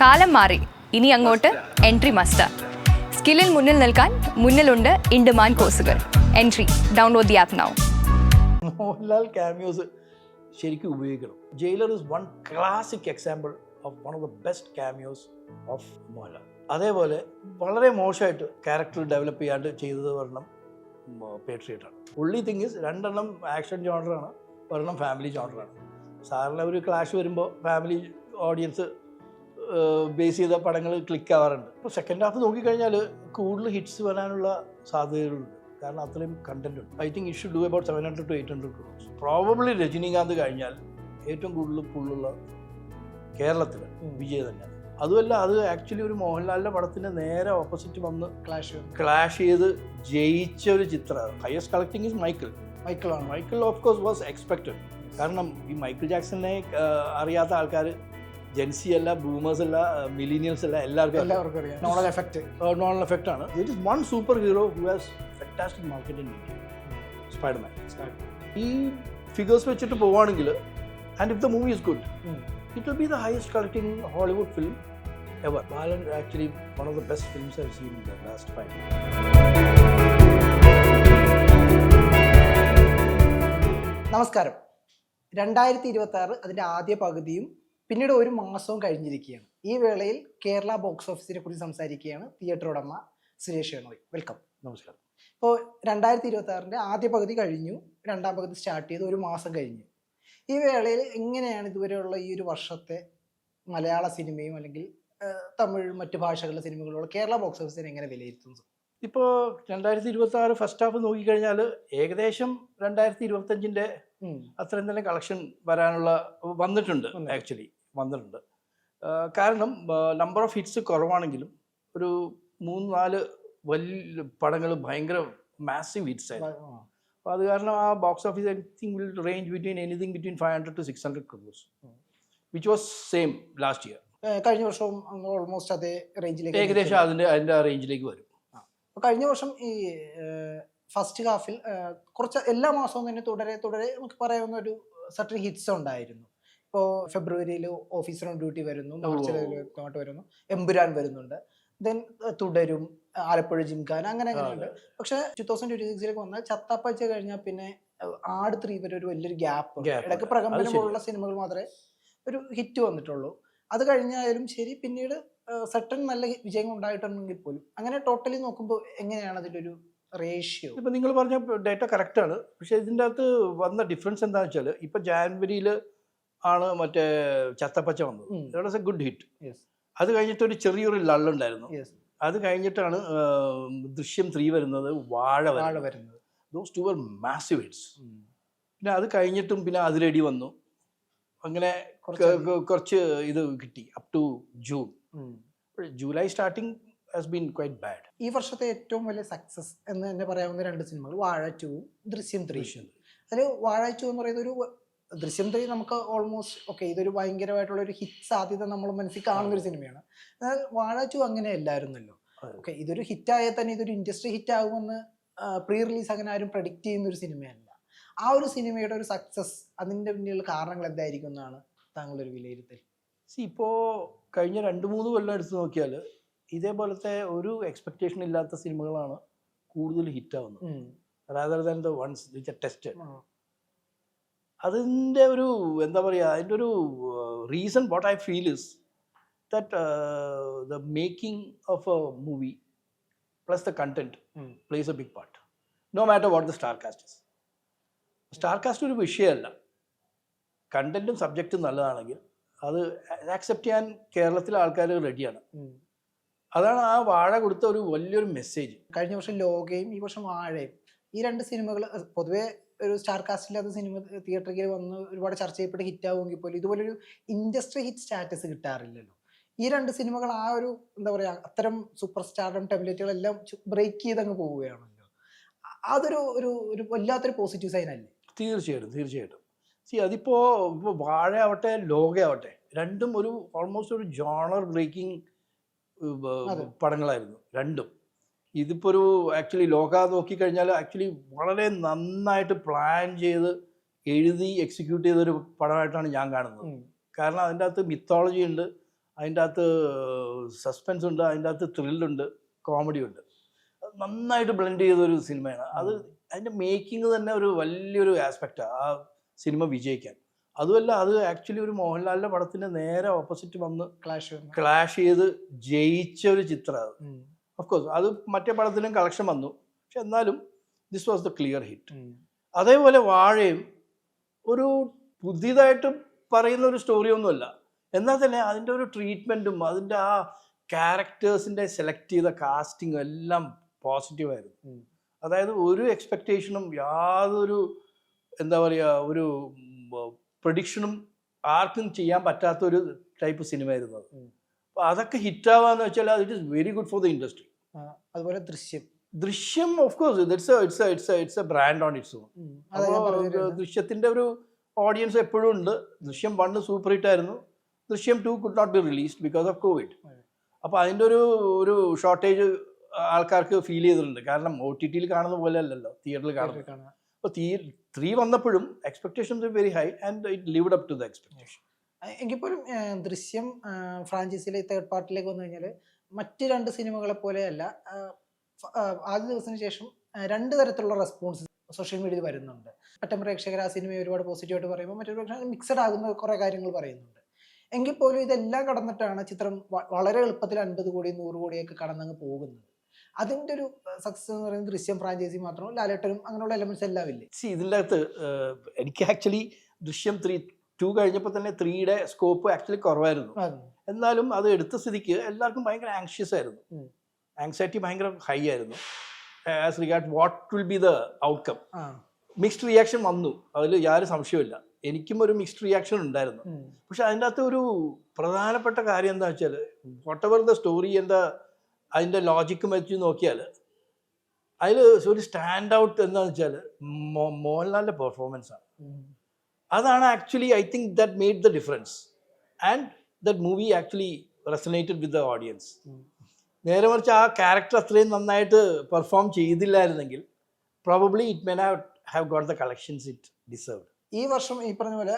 കാലം മാറി, ഇനി അങ്ങോട്ട് എൻട്രി മസ്റ്റാ. സ്കില്ലിൽ മുന്നിൽ നിൽക്കാൻ മുന്നിലുണ്ട് ഇൻഡിമാൻ കോഴ്സുകൾ. Entry, download the app now. Mohanlal cameos ശരിക്കും ഉപയോഗിക്കണം. Jailer is one classic example of one of the best cameos of Mohanlal. അതേപോലെ വളരെ മോശമായിട്ട് ക്യാരക്ടർ ഡെവലപ്പ് ചെയ്യാണ്ട് ചെയ്തത് ഒരെണ്ണം പേട്രിയറ്റാണ്. ഒൺലി തിങ് ഇസ് രണ്ടെണ്ണം ആക്ഷൻ ജോണറാണ്, ഒരെണ്ണം ഫാമിലി ജോണറാണ്. സാറിന് ഒരു ക്ലാഷ് വരുമ്പോൾ ഫാമിലി ഓഡിയൻസ് ബേസ് ചെയ്ത പടങ്ങൾ ക്ലിക്ക് ആവാറുണ്ട്. ഇപ്പോൾ സെക്കൻഡ് ഹാഫ് നോക്കിക്കഴിഞ്ഞാൽ കൂടുതൽ ഹിറ്റ്സ് വരാനുള്ള സാധ്യതകളുണ്ട്. കാരണം അത്രയും കണ്ടന്റ് ഉണ്ട്. I think it should do about 700 to 800 crores. Probably Rajinikanth കഴിഞ്ഞാൽ ഏറ്റവും കൂടുതൽ പുള്ളുള്ള കേരളത്തിൽ വിജയ് തന്നെയാണ്. അതുമല്ല, അത് ആക്ച്വലി ഒരു മോഹൻലാലിൻ്റെ പടത്തിന് നേരെ ഓപ്പോസിറ്റ് വന്ന് ക്ലാഷ് ചെയ്ത് ജയിച്ച ഒരു ചിത്രം. ഹയസ്റ്റ് കളക്ടിങ് ഇസ് മൈക്കിളാണ്. Michael of course was expected. കാരണം ഈ മൈക്കിൾ ജാക്സനെ അറിയാത്ത ആൾക്കാർ ജെൻസി അല്ല, ബൂമേഴ്സ് അല്ല, മിലീനിയൽസ് അല്ല, എല്ലാവർക്കും അറിയാം. നോളൻ എഫക്റ്റ് ആണ്. It is one super hero who has fantastic market in India, Spiderman. ഈ ഫിഗേഴ്സ് വെച്ചിട്ട് പോവുകയാണെങ്കിൽ, and if the movie is good, it will be the highest collecting Hollywood film ever. Balan actually one of the best films I've seen in the last 5 years. നമസ്കാരം. 2026 അതിൻ്റെ ആദ്യ പകുതിയും പിന്നീട് ഒരു മാസവും കഴിഞ്ഞിരിക്കുകയാണ്. ഈ വേളയിൽ കേരള ബോക്സ് ഓഫീസിനെ കുറിച്ച് സംസാരിക്കുകയാണ് തിയേറ്റർ ഉടമ സുരേഷ് ഷെണോയ്. വെൽക്കം. നമസ്കാരം. ഇപ്പോൾ 2026 ആദ്യ പകുതി കഴിഞ്ഞു, രണ്ടാം പകുതി സ്റ്റാർട്ട് ചെയ്ത് ഒരു മാസം കഴിഞ്ഞു. ഈ വേളയിൽ എങ്ങനെയാണ് ഇതുവരെയുള്ള ഈ ഒരു വർഷത്തെ മലയാള സിനിമയും അല്ലെങ്കിൽ തമിഴ് മറ്റു ഭാഷകളിലെ സിനിമകളുള്ള കേരള ബോക്സ് ഓഫീസിനെ എങ്ങനെ വിലയിരുത്തുന്നത്? ഇപ്പോൾ 2026 ഫസ്റ്റ് ഹാഫ് നോക്കിക്കഴിഞ്ഞാൽ ഏകദേശം 2025 അത്രയും തന്നെ കളക്ഷൻ വന്നിട്ടുണ്ട്. ആക്ച്വലി വന്നിട്ടുണ്ട്. കാരണം നമ്പർ ഓഫ് ഹിറ്റ്സ് കുറവാണെങ്കിലും ഒരു 3-4 വലിയ പടങ്ങൾ ഭയങ്കര മാസീവ് ഹിറ്റ്സ് ആയിരുന്നു. അപ്പോൾ അത് കാരണം ആ box office I think will range between 500 to 600 crores, which was same last year. കഴിഞ്ഞ വർഷവും ഓൾമോസ്റ്റ് അതേ റേഞ്ചിലേക്ക്, ഏകദേശം അതിൻ്റെ ആ റേഞ്ചിലേക്ക് വരും. അപ്പോൾ കഴിഞ്ഞ വർഷം ഈ ഫസ്റ്റ് ഹാഫിൽ കുറച്ച് എല്ലാ മാസവും തന്നെ തുടരെ നമുക്ക് പറയാവുന്ന ഒരു സർട്ടൻ ഹിറ്റ്സ് ഉണ്ടായിരുന്നു. ഇപ്പോൾ ഫെബ്രുവരിയിൽ ഓഫീസർ ഓൺ ഡ്യൂട്ടി വരുന്നു, മാർച്ചിൽ അങ്ങോട്ട് വരുന്നു, എമ്പുരാൻ വരുന്നുണ്ട്, ദെൻ തുടരും, ആലപ്പുഴ ജിംഖാന, അങ്ങനെയുണ്ട്. പക്ഷെ 2026 വന്നാൽ ചത്താപ്പച്ച കഴിഞ്ഞാൽ പിന്നെ ആട് 3 വരെ ഒരു വലിയൊരു ഗ്യാപ്പ്. ഇടയ്ക്ക് പ്രകമ്പനം പോലുള്ള സിനിമകൾ മാത്രമേ ഒരു ഹിറ്റ് വന്നിട്ടുള്ളൂ. അത് കഴിഞ്ഞാലും ശരി, പിന്നീട് സെട്ടൻ നല്ല വിജയങ്ങൾ ഉണ്ടായിട്ടുണ്ടെങ്കിൽ പോലും അങ്ങനെ ടോട്ടലി നോക്കുമ്പോൾ എങ്ങനെയാണ് അതിൻ്റെ ഒരു റേഷ്യോ? ഇപ്പം നിങ്ങൾ പറഞ്ഞ ഡേറ്റ കറക്റ്റാണ്. പക്ഷെ ഇതിൻ്റെ അകത്ത് വന്ന ഡിഫറൻസ് എന്താണെന്ന് വെച്ചാൽ, ഇപ്പം ജാനുവരിയിൽ ആണ് മറ്റേ ചത്തപ്പച്ച വന്നത്. That was A good hit. അത് കഴിഞ്ഞിട്ട് ഒരു ചെറിയൊരു ലള്ളുണ്ടായിരുന്നു. അത് കഴിഞ്ഞിട്ടാണ് ദൃശ്യം 3 വരുന്നത്, വാഴ വരുന്നത്. Those two were massive hits. പിന്നെ അത് കഴിഞ്ഞിട്ടും പിന്നെ അതിരടി വന്നു. അങ്ങനെ കുറച്ച് ഇത് കിട്ടി up to June. July starting has been quite bad. ഈ വർഷത്തെ ഏറ്റവും വലിയ സക്സസ് എന്ന് തന്നെ പറയാവുന്ന 2 സിനിമകൾ വാഴ 2, ദൃശ്യം 3. അതിൽ വാഴ 2 എന്ന് പറയുന്ന ഒരു, ദൃശ്യം 3 നമുക്ക് ഓൾമോസ്റ്റ് ഓക്കെ, ഇതൊരു ഭയങ്കരമായിട്ടുള്ള ഒരു ഹിറ്റ് സാധ്യത നമ്മൾ മനസ്സിൽ കാണുന്ന ഒരു സിനിമയാണ്. എന്നാൽ വാഴ 2 അങ്ങനെ അല്ലായിരുന്നല്ലോ. ഓക്കെ, ഇതൊരു ഹിറ്റായാൽ തന്നെ ഇതൊരു ഇൻഡസ്ട്രി ഹിറ്റ് ആകുമെന്ന് പ്രീ റിലീസ് അങ്ങനെ ആരും പ്രഡിക്റ്റ് ചെയ്യുന്ന ഒരു സിനിമയല്ല. ആ ഒരു സിനിമയുടെ ഒരു സക്സസ്, അതിൻ്റെ പിന്നിലുള്ള കാരണങ്ങൾ എന്തായിരിക്കും എന്നാണ് താങ്കളുടെ ഒരു വിലയിരുത്തൽ? ഇപ്പോൾ കഴിഞ്ഞ 2-3 കൊല്ലം എടുത്ത് നോക്കിയാൽ ഇതേപോലത്തെ ഒരു എക്സ്പെക്റ്റേഷൻ ഇല്ലാത്ത സിനിമകളാണ് കൂടുതൽ ഹിറ്റാവുന്നത്, rather than the ones which are tested. അതിൻ്റെ ഒരു എന്താ പറയുക, അതിൻ്റെ ഒരു reason what I feel is that the making of a movie plus the content plays a big part, no matter what the star cast is. Star cast ഒരു വിഷയമല്ല. കണ്ടന്റും സബ്ജക്റ്റും നല്ലതാണെങ്കിൽ അത് ആക്സെപ്റ്റ് ചെയ്യാൻ കേരളത്തിലെ ആൾക്കാർ റെഡിയാണ്. അതാണ് ആ വാഴ കൊടുത്ത ഒരു വലിയൊരു മെസ്സേജ്. കഴിഞ്ഞ വർഷം ലോകയും ഈ വർഷം വാഴയും, ഈ 2 സിനിമകൾ പൊതുവെ ഒരു സ്റ്റാർ കാസ്റ്റ് ഇല്ലാത്ത സിനിമ തിയേറ്ററിൽ വന്ന് ഒരുപാട് ചർച്ച ചെയ്യപ്പെട്ട് ഹിറ്റ് ആവുമെങ്കിൽ പോലും ഇതുപോലൊരു ഇൻഡസ്ട്രി ഹിറ്റ് സ്റ്റാറ്റസ് കിട്ടാറില്ലല്ലോ. ഈ 2 സിനിമകൾ ആ ഒരു എന്താ പറയുക, അത്തരം സൂപ്പർ സ്റ്റാർഡം ടെംപ്ലേറ്റുകളെല്ലാം ബ്രേക്ക് ചെയ്തങ്ങ് പോവുകയാണല്ലോ. അതൊരു ഒരു ഒരു വല്ലാത്തൊരു പോസിറ്റീവ് സൈൻ അല്ലേ? തീർച്ചയായിട്ടും. അതിപ്പോൾ വാഴ ആവട്ടെ ലോകയാവട്ടെ, രണ്ടും ഒരു ഓൾമോസ്റ്റ് ഒരു ജോണർ ബ്രേക്കിംഗ് പടങ്ങളായിരുന്നു രണ്ടും. ഇതിപ്പോൾ ഒരു ആക്ച്വലി ലോക നോക്കിക്കഴിഞ്ഞാൽ ആക്ച്വലി വളരെ നന്നായിട്ട് പ്ലാൻ ചെയ്ത് എഴുതി എക്സിക്യൂട്ട് ചെയ്തൊരു പടമായിട്ടാണ് ഞാൻ കാണുന്നത്. കാരണം അതിൻ്റെ അകത്ത് മിത്തോളജി ഉണ്ട്, അതിൻ്റെ അകത്ത് സസ്പെൻസ് ഉണ്ട്, അതിൻ്റെ അകത്ത് ത്രില്ലുണ്ട്, കോമഡി ഉണ്ട്. നന്നായിട്ട് ബ്ലെൻഡ് ചെയ്തൊരു സിനിമയാണ് അത്. അതിൻ്റെ മേക്കിംഗ് തന്നെ ഒരു വലിയൊരു ആസ്പെക്റ്റാണ് ആ സിനിമ വിജയിക്കാൻ. അതുമല്ല, അത് ആക്ച്വലി ഒരു മോഹൻലാലിൻ്റെ പടത്തിൻ്റെ നേരെ ഓപ്പോസിറ്റ് വന്ന് ക്ലാഷ് ചെയ്ത് ജയിച്ച ഒരു ചിത്രമാണ് അത്. ഓഫ് കോഴ്സ് അത് മറ്റേ പടത്തിനും കളക്ഷൻ വന്നു, പക്ഷെ എന്നാലും this was the clear hit. അതേപോലെ വാഴയും ഒരു പുതിയതായിട്ട് പറയുന്ന ഒരു സ്റ്റോറി ഒന്നുമല്ല, എന്നാൽ തന്നെ അതിൻ്റെ ഒരു ട്രീറ്റ്മെൻറ്റും അതിൻ്റെ ആ ക്യാരക്ടേഴ്സിൻ്റെ സെലക്ട് ചെയ്ത കാസ്റ്റിങ്ങും എല്ലാം പോസിറ്റീവായിരുന്നു. അതായത് ഒരു എക്സ്പെക്റ്റേഷനും യാതൊരു എന്താ പറയുക ഒരു പ്രഡിക്ഷനും ആർക്കും ചെയ്യാൻ പറ്റാത്തൊരു ടൈപ്പ് സിനിമയായിരുന്നു അത്. അപ്പോൾ അതൊക്കെ ഹിറ്റാവാന്ന് വെച്ചാൽ it is very good for the industry. അതുപോലെ ദൃശ്യം of course it's A brand on its on. അപ്പോൾ ദൃശ്യത്തിൻ്റെ ഒരു ഓഡിയൻസ് എപ്പോഴും ഉണ്ട്. ദൃശ്യം 1 സൂപ്പർ ഹിറ്റ് ആയിരുന്നു. Drishyam 2 could not be released because of COVID. അപ്പോൾ അതിൻ്റെ ഒരു ഷോർട്ടേജ് ആൾക്കാർക്ക് ഫീൽ ചെയ്തിട്ടുണ്ട്. കാരണം OTT കാണുന്ന പോലെ അല്ലല്ലോ തിയേറ്ററിൽ കാണുന്നത്. അപ്പോൾ 3 വന്നപ്പോഴും expectations very high and it lived up to the expectation. എങ്കിൽ പോലും ദൃശ്യം ഫ്രാഞ്ചൈസിയിലെ തേർഡ് പാർട്ടിലേക്ക് വന്നു കഴിഞ്ഞാൽ മറ്റ് 2 സിനിമകളെ പോലെയല്ല. ആദ്യ ദിവസത്തിന് ശേഷം 2 തരത്തിലുള്ള റെസ്പോൺസ് സോഷ്യൽ മീഡിയയിൽ വരുന്നുണ്ട്. മറ്റേ പ്രേക്ഷകർ ആ സിനിമയെ ഒരുപാട് പോസിറ്റീവായിട്ട് പറയുമ്പോൾ മറ്റൊരു പ്രേക്ഷകർ മിക്സഡ് ആകുന്ന കുറേ കാര്യങ്ങൾ പറയുന്നുണ്ട്. എങ്കിൽ പോലും ഇതെല്ലാം കടന്നിട്ടാണ് ചിത്രം വളരെ എളുപ്പത്തിൽ 50 കോടി 100 കോടിയൊക്കെ കടന്നങ്ങ് പോകുന്നത്. അതിൻ്റെ ഒരു സക്സസ് എന്ന് പറയുന്നത് ദൃശ്യം ഫ്രാഞ്ചൈസി മാത്രമോ ലാലേട്ടനും അങ്ങനെയുള്ള എലമെന്റ്സ് എല്ലാം ഇല്ലേ? ഇതിൻ്റെ അകത്ത് എനിക്ക് ആക്ച്വലി ദൃശ്യം 2 കഴിഞ്ഞപ്പോൾ തന്നെ 3യുടെ സ്കോപ്പ് ആക്ച്വലി കുറവായിരുന്നു. എന്നാലും അത് എടുത്ത സ്ഥിതിക്ക് എല്ലാവർക്കും ഭയങ്കര ആങ്ഷ്യസ് ആയിരുന്നു. ആങ്സൈറ്റി ഭയങ്കര ഹൈ ആയിരുന്നു as regard what will be the outcome. Mixed reaction വന്നു, അതിൽ യാതൊരു സംശയമില്ല. എനിക്കും ഒരു മിക്സ്ഡ് റിയാക്ഷൻ ഉണ്ടായിരുന്നു. പക്ഷെ അതിൻ്റെ അകത്ത് ഒരു പ്രധാനപ്പെട്ട കാര്യം എന്താ വെച്ചാൽ വാട്ട് എവർ ദ സ്റ്റോറി അതിൻ്റെ ലോജിക്കും വെച്ച് നോക്കിയാൽ അതിൽ ഒരു സ്റ്റാൻഡ് ഔട്ട് എന്താണെന്ന് വെച്ചാൽ മോഹൻലാലിൻ്റെ പെർഫോമൻസാണ്. അതാണ് actually I think that made the difference and that movie actually resonated with the audience. നേരെ മറിച്ച് ആ ക്യാരക്ടർ അത്രയും നന്നായിട്ട് പെർഫോം ചെയ്തില്ലായിരുന്നെങ്കിൽ probably it may have got the collections it deserved. ഈ വർഷം ഈ പറഞ്ഞ പോലെ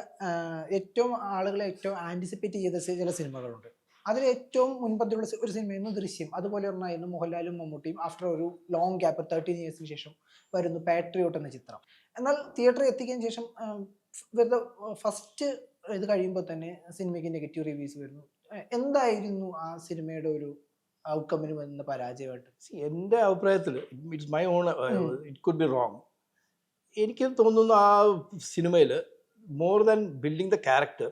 ഏറ്റവും ആളുകളെ ഏറ്റവും ആൻറ്റിസിപ്പേറ്റ് ചെയ്ത ചില സിനിമകളുണ്ട്. അതിൽ ഏറ്റവും മുൻപന്തിയുള്ള ഒരു സിനിമയായിരുന്നു ദൃശ്യം. അതുപോലെ ഒന്നായിരുന്നു മോഹൻലാലും മമ്മൂട്ടിയും ആഫ്റ്റർ ഒരു ലോങ് ഗ്യാപ്പ് 13 ഇയേഴ്സിന് ശേഷം വരുന്നു പാട്രിയോട്ട് എന്ന ചിത്രം. എന്നാൽ തിയേറ്ററിൽ എത്തിയതിനു ശേഷം വെറുതെ ഫസ്റ്റ് ഇത് കഴിയുമ്പോൾ തന്നെ സിനിമയ്ക്ക് നെഗറ്റീവ് റിവ്യൂസ് വരുന്നു. എന്തായിരുന്നു ആ സിനിമയുടെ ഒരു ഔട്ട്കമ്മിന് വന്ന പരാജയമായിട്ട്? എൻ്റെ അഭിപ്രായത്തിൽ it's my own, it could be wrong. എനിക്ക് തോന്നുന്നു ആ സിനിമയിൽ more than building the character,